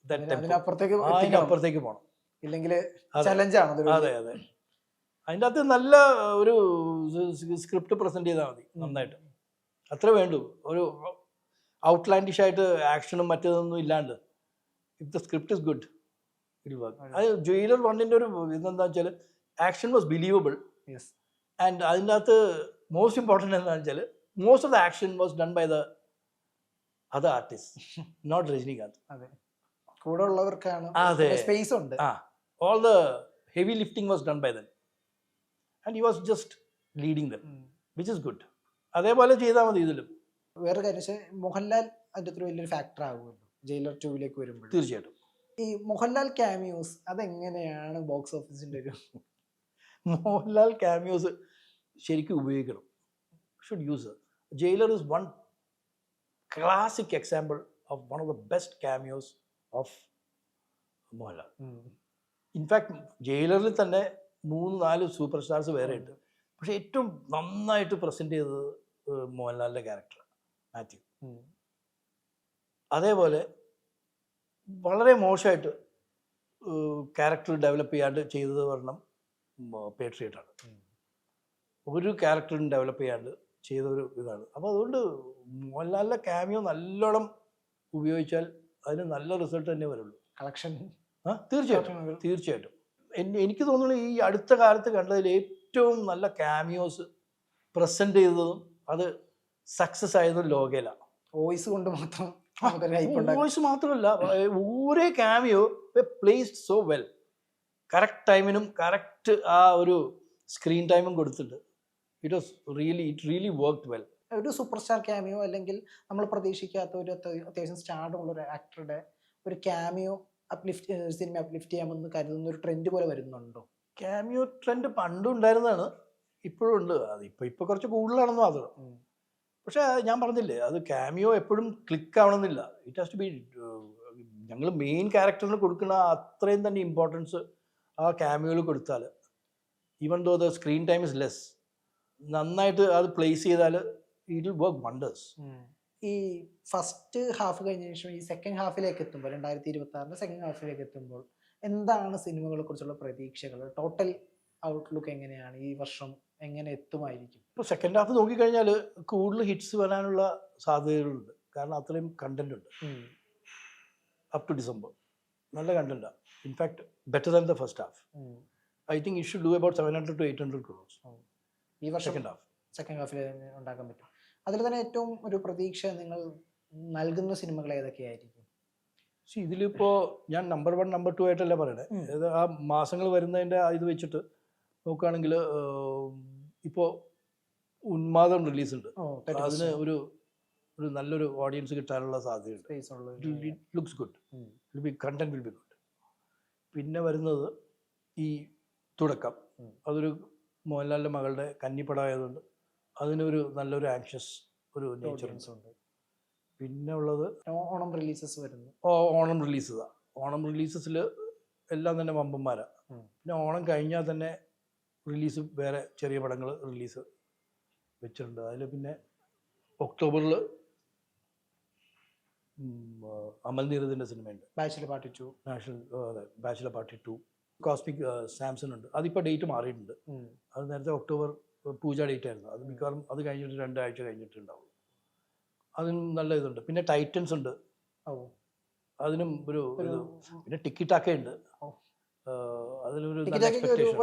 അതിനപ്പുറത്തേക്ക് പോകണം, ഇല്ലെങ്കിൽ ചലഞ്ചാണ്. അതെ അതെ. അതിൻ്റെ അകത്ത് നല്ല ഒരു സ്ക്രിപ്റ്റ് പ്രസന്റ് ചെയ്താൽ മതി, നന്നായിട്ട്. അത്ര വേണ്ടു. ഒരു ഔട്ട്ലാൻഡിഷ് ആയിട്ട് ആക്ഷനും മറ്റേതൊന്നും ഇല്ലാണ്ട്, if the script is good it work. അത് ജയിലർ 1ന്റെ ഒരു ഇതെന്താ വെച്ചാൽ ആക്ഷൻ വാസ് ബിലീവബിൾ. ആൻഡ് അതിൻ്റെ അകത്ത് മോസ്റ്റ് ഇമ്പോർട്ടൻ്റ് എന്താണെന്ന് വെച്ചാൽ most of the action was done by the other artist, not Rajinikanth. അതെ, കൂടെ ഉള്ളവർക്കാണ് സ്പേസ് ഉണ്ട്. All the heavy lifting was done by them and he was just leading them, which is good. അതേപോലെ ചെയ്താൽ മതി ഇതിലും. വേറെ കാര്യം, മോഹൻലാൽ അതിൻ്റെ അത്ര വലിയൊരു ഫാക്ടർ ആകുമല്ലോ ജയിലർ 2 വരുമ്പോൾ. തീർച്ചയായിട്ടും. ഈ മോഹൻലാൽ ക്യാമിയോസ് അതെങ്ങനെയാണ് ബോക്സ് ഓഫീസിന്റെ ഒരു? മോഹൻലാൽ ക്യാമിയോസ് ശരിക്കും ഉപയോഗിക്കണം, should use. Jailer is one classic example of one of the best cameos of Mohanlal. In fact ജയിലറിൽ തന്നെ 3-4 സൂപ്പർ സ്റ്റാർസ് വേറെ ഉണ്ട്. പക്ഷെ ഏറ്റവും നന്നായിട്ട് പ്രസന്റ് ചെയ്തത് മോഹൻലാലിന്റെ ക്യാരക്ടർ മാത്യു. അതേപോലെ വളരെ മോശമായിട്ട് ക്യാരക്ടർ ഡെവലപ്പ് ചെയ്യാണ്ട് ചെയ്തത് പറഞ്ഞാൽ പേട്രിയറ്റാണ്. ഒരു ക്യാരക്ടറും ഡെവലപ്പ് ചെയ്യാണ്ട് ചെയ്തൊരു ഇതാണ്. അപ്പോൾ അതുകൊണ്ട് മോഹൻലാലിന്റെ ക്യാമിയോ നല്ലോണം ഉപയോഗിച്ചാൽ അതിന് നല്ല റിസൾട്ട് തന്നെ വരുള്ളൂ. കളക്ഷൻ തീർച്ചയായിട്ടും. എനിക്ക് തോന്നുന്നു ഈ അടുത്ത കാലത്ത് കണ്ടതിൽ ഏറ്റവും നല്ല ക്യാമിയോസ് പ്രസന്റ് ചെയ്തതും അത് സക്സസ് ആയതും ലോകയിലാണ്. വോയിസ് കൊണ്ട് മാത്രം. വോയിസ് മാത്രമല്ല, ഓരോ cameo placed so well. Correct ടൈമിനും കറക്റ്റ് ആ ഒരു സ്ക്രീൻ ടൈമും കൊടുത്തിട്ട് ഇറ്റ് റിയലി വർക്ക്ഡ് വെൽ. ഒരു സൂപ്പർ സ്റ്റാർ ക്യാമിയോ അല്ലെങ്കിൽ നമ്മൾ പ്രതീക്ഷിക്കാത്ത ഒരു അത്യാവശ്യം സ്റ്റാർഡുള്ള ഒരു ആക്ടറുടെ ഒരു ക്യാമിയോ സിനിമ അപ്ലിഫ്റ്റ് ചെയ്യാമെന്ന് കരുതുന്ന ഒരു ട്രെൻഡ് പോലെ വരുന്നുണ്ടോ? ക്യാമിയോ ട്രെൻഡ് പണ്ടും ഉണ്ടായിരുന്നതാണ്, ഇപ്പോഴും ഉണ്ട്. അത് ഇപ്പൊ കുറച്ച് കൂടുതലാണെന്ന് മാത്രം. പക്ഷെ ഞാൻ പറഞ്ഞില്ലേ, അത് ക്യാമിയോ എപ്പോഴും ക്ലിക്ക് ആവണമെന്നില്ല. ഇറ്റ് ഹാസ് ടു ബി, ഞങ്ങൾ മെയിൻ ക്യാരക്ടറിന് കൊടുക്കുന്ന അത്രയും തന്നെ ഇമ്പോർട്ടൻസ് ആ ക്യാമിയോയിൽ കൊടുത്താൽ, even though the screen time is less, നന്നായിട്ട് അത് പ്ലേസ് ചെയ്താൽ ഇറ്റ് വിൽ വർക്ക് വണ്ടേഴ്സ്. ഈ ഫസ്റ്റ് ഹാഫ് കഴിഞ്ഞ ശേഷം ഈ സെക്കൻഡ് ഹാഫിലേക്ക് എത്തുമ്പോൾ, 2026 സെക്കൻഡ് ഹാഫിലേക്ക് എത്തുമ്പോൾ എന്താണ് സിനിമകളെ കുറിച്ചുള്ള പ്രതീക്ഷകൾ? ടോട്ടൽ ഔട്ട്ലുക്ക് എങ്ങനെയാണ്? ഈ വർഷം എങ്ങനെ എത്തുമായിരിക്കും? ഇപ്പോൾ സെക്കൻഡ് ഹാഫ് നോക്കിക്കഴിഞ്ഞാൽ കൂടുതൽ ഹിറ്റ്സ് വരാനുള്ള സാധ്യതകളുണ്ട്. കാരണം അത്രയും കണ്ടന്റ് ഉണ്ട്. അപ് ടു ഡിസംബർ നല്ല കണ്ടന്റാണ്. In fact better than the first half. I think it should do about 700 to 800 crores ഈ വർഷം സെക്കൻഡ് ഹാഫിൽ ഉണ്ടാക്കാൻ പറ്റും. അതിൽ തന്നെ ഏറ്റവും ഒരു പ്രതീക്ഷ നിങ്ങൾ നൽകുന്ന സിനിമകൾ ഏതൊക്കെയായിരിക്കും? ഇതിലിപ്പോൾ ഞാൻ നമ്പർ 1 നമ്പർ 2 ആയിട്ടല്ല പറയണേ. അതായത് ആ മാസങ്ങൾ വരുന്നതിൻ്റെ ഇത് വെച്ചിട്ട് നോക്കുകയാണെങ്കിൽ ഇപ്പോൾ ഉന്മാദം റിലീസ് ഉണ്ട്. അതിന് ഒരു നല്ലൊരു ഓഡിയൻസ് കിട്ടാനുള്ള സാധ്യതയുണ്ട്. Looks good, content will be good. പിന്നെ വരുന്നത് ഈ തുടക്കം, അതൊരു മോഹൻലാലിൻ്റെ മകളുടെ കന്നിപ്പടമായതുകൊണ്ട് അതിനൊരു നല്ലൊരു ആങ്ഷ്യസ് ഒരു നേച്ചർ ഉണ്ട്. പിന്നെ ഉള്ളത് ഓണം റിലീസസ് വരുന്നു. ഓണം റിലീസസാണ്. ഓണം റിലീസസിൽ എല്ലാം തന്നെ വമ്പന്മാരാണ്. പിന്നെ ഓണം കഴിഞ്ഞാൽ തന്നെ റിലീസ് വേറെ ചെറിയ പടങ്ങൾ റിലീസ് വെച്ചിട്ടുണ്ട്. അതിൽ പിന്നെ ഒക്ടോബറിൽ അമൽ നീരദിൻ്റെ സിനിമയുണ്ട്, ബാച്ചിലർ പാർട്ടി 2. അതെ, ബാച്ചിലർ പാർട്ടി 2. കോസ്മിക് സാംസൺ ഉണ്ട്. അതിപ്പോൾ ഡേറ്റ് മാറിയിട്ടുണ്ട്. അത് നേരത്തെ ഒക്ടോബർ പൂജ ഡേറ്റ് ആയിരുന്നു. അത് മിക്കവാറും അത് കഴിഞ്ഞിട്ട് 2 ആഴ്ച കഴിഞ്ഞിട്ടുണ്ടാവും. അതിനും നല്ല ഇതുണ്ട്. പിന്നെ ടൈറ്റൻസ് ഉണ്ട്, അതിനും ഒരു പിന്നെ ടിക്കിറ്റാക്കെ ഉണ്ട്. അതിലൊരു നല്ല എക്സ്പെക്ടേഷൻ,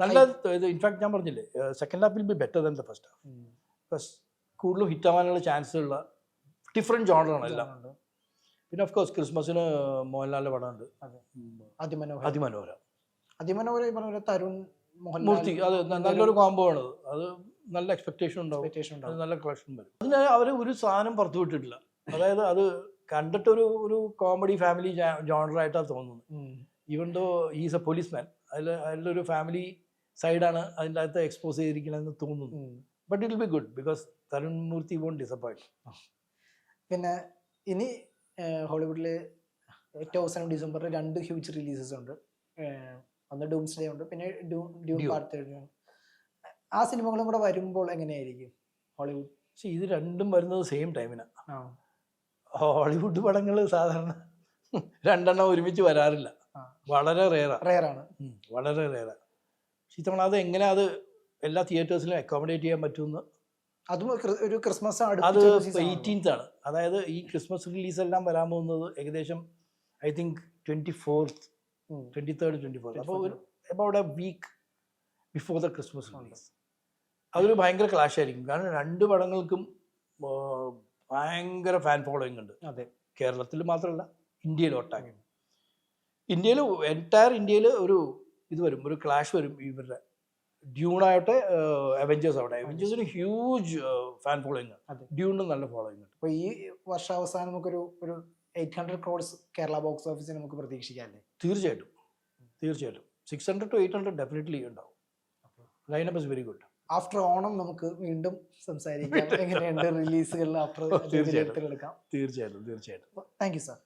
നല്ല ഇത്. ഇൻഫാക്ട് ഞാൻ പറഞ്ഞില്ലേ, second half will be better than the first half. First കൂടുതലും ഹിറ്റ് ആവാനുള്ള ചാൻസ് ഉള്ള ഡിഫറെൻറ്റ് ജോണറാണ് എല്ലാം. പിന്നെ ഓഫ് കോഴ്സ് ക്രിസ്മസിന് മോഹൻലാലിൻ്റെ പടമുണ്ട്, അതിമനോഹര തരുൺ മൂർത്തി. അത് നല്ലൊരു കോംബോ ആണ്. അത് നല്ല എക്സ്പെക്ടേഷൻ ഉണ്ടാവും, അത് നല്ല കളക്ഷൻ വരും. അതിന് അവർ ഒരു സാധനം പുറത്തു വിട്ടിട്ടില്ല. അതായത് അത് കണ്ടിട്ടൊരു കോമഡി ഫാമിലി ജോണറായിട്ടാണ് തോന്നുന്നത്. Even though is a policeman, അതിലൊരു ഫാമിലി സൈഡാണ് അതിൻ്റെ അകത്ത് എക്സ്പോസ് ചെയ്തിരിക്കണമെന്ന് തോന്നുന്നു. But it will be good because Tharun Moorthy won't disappoint. പിന്നെ ഇനി ഹോളിവുഡിൽ 2000 ഡിസംബറിൽ 2 ഹ്യൂജ് റിലീസസ് ഉണ്ട്. ഒന്ന് ഡൂംസ്ഡേ ഉണ്ട്, പിന്നെ ഡ്യൂൺ പാർട്ട് 3. ആ സിനിമകളും കൂടെ വരുമ്പോൾ എങ്ങനെയായിരിക്കും ഹോളിവുഡ്? ഇത് രണ്ടും വരുന്നത് സെയിം ടൈമിനാണ്. ഹോളിവുഡ് പടങ്ങൾ സാധാരണ 2 എണ്ണം ഒരുമിച്ച് വരാറില്ല, വളരെ റെയറാണ്, വളരെ റെയറാണ്. പക്ഷെ ഇത്തവണ അത് എങ്ങനെ അത് എല്ലാ തിയേറ്റേഴ്സിലും അക്കോമഡേറ്റ് ചെയ്യാൻ പറ്റുമെന്ന്. അതും ഒരു ക്രിസ്മസ്, അത് 18th ആണ്. അതായത് ഈ ക്രിസ്മസ് റിലീസ് എല്ലാം വരാൻ പോകുന്നത് ഏകദേശം ഐ തിങ്ക് 23rd, 24th. അപ്പോൾ about a week before the Christmas release. അതൊരു ഭയങ്കര ക്ലാഷ് ആയിരിക്കും. കാരണം 2 പടങ്ങൾക്കും ഭയങ്കര ഫാൻ ഫോളോയിങ് ഉണ്ട്. അതെ, കേരളത്തിൽ മാത്രമല്ല, ഇന്ത്യയിൽ ഒട്ടാകെ. എൻറ്റയർ ഇന്ത്യയിൽ ഒരു ക്ലാഷ് വരും. ഇവരുടെ ഡ്യൂണായിട്ട് അവഞ്ചേഴ്സ് ആവട്ടെ, അവഞ്ചേഴ്സിന് ഹ്യൂജ് ഫാൻ ഫോളോയിങ് ആണ്, ഡ്യൂണിന് നല്ല ഫോളോയിങ് ഉണ്ട്. അപ്പോൾ ഈ വർഷാവസാനം നമുക്കൊരു 800 crores കേരള ബോക്സ് ഓഫീസിൽ നമുക്ക് പ്രതീക്ഷിക്കാമല്ലേ? തീർച്ചയായിട്ടും 600 to 800 ഡെഫിനറ്റ്ലി ഉണ്ടാവും. Lineup is very good. After Onam നമുക്ക് വീണ്ടും സംസാരിക്കാം, എങ്ങനെയുണ്ട് റിലീസുകളിൽ ആഫ്റ്റർ. തീർച്ചയായിട്ടും. Thank you sir.